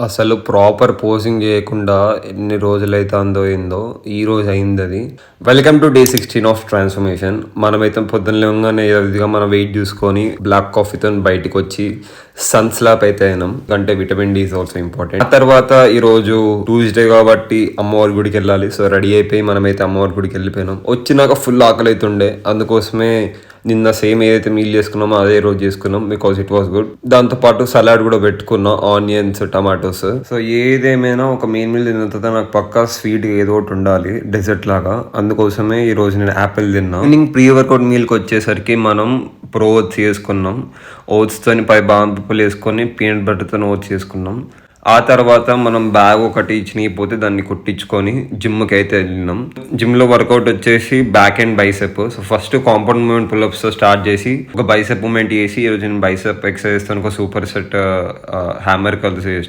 అసలు proper posing చేయకుండా ఎన్ని రోజులైతుందో ఏందో ఈ రోజు అయిందది. Welcome to day 16 of transformation. మనమైతే పొద్దున్న లేవగానే యథావిధిగా మనం వెయిట్ చూసుకొని బ్లాక్ కాఫీతో బయటికి వచ్చి సన్ స్లాప్ అయితే అయినాం. అంటే vitamin D is also important. ఆ తర్వాత ఈ రోజు ట్యూస్డే కాబట్టి అమ్మవారి గుడికి వెళ్ళాలి. సో రెడీ అయిపోయి మనమైతే అమ్మవారి గుడికి వెళ్ళిపోయినాం. వచ్చినాక ఫుల్ ఆకలి అవుతుండే, అందుకోసమే నిన్న సేమ్ ఏదైతే మీల్ చేసుకున్నామో అదే రోజు చేసుకున్నాం, బికాస్ ఇట్ వాస్ గుడ్. దాంతో పాటు సలాడ్ కూడా పెట్టుకున్నాం, ఆనియన్స్, టమాటోస్. సో ఏదేమైనా ఒక మెయిన్ మీల్ తిన్న తర్వాత నాకు పక్కా స్వీట్ ఏదో ఒకటి ఉండాలి, డెజర్ట్ లాగా. అందుకోసమే ఈ రోజు నేను యాపిల్ తిన్నా. ఈవినింగ్ ప్రీ వర్కౌట్ మీల్కి వచ్చేసరికి మనం ప్రో ఓట్స్ చేసుకున్నాం. ఓట్స్తో పై బాదం పప్పులు వేసుకొని పీనట్ బటర్తో ఓట్స్ చేసుకున్నాం. ఆ తర్వాత మనం బ్యాగ్ ఒకటి చినిగిపోతే దాన్ని కుట్టించుకొని జిమ్కి అయితే వెళ్ళినాం. జిమ్లో వర్కౌట్ వచ్చేసి back and bicep. So first compound movement పుల్అప్స్తో స్టార్ట్ చేసి ఒక బైసెప్ మూవ్మెంట్ చేసి ఈరోజు నేను బైసెప్ ఎక్సర్సైజ్తో ఒక సూపర్ సెట్ హ్యామర్ కలిసి చేసిన.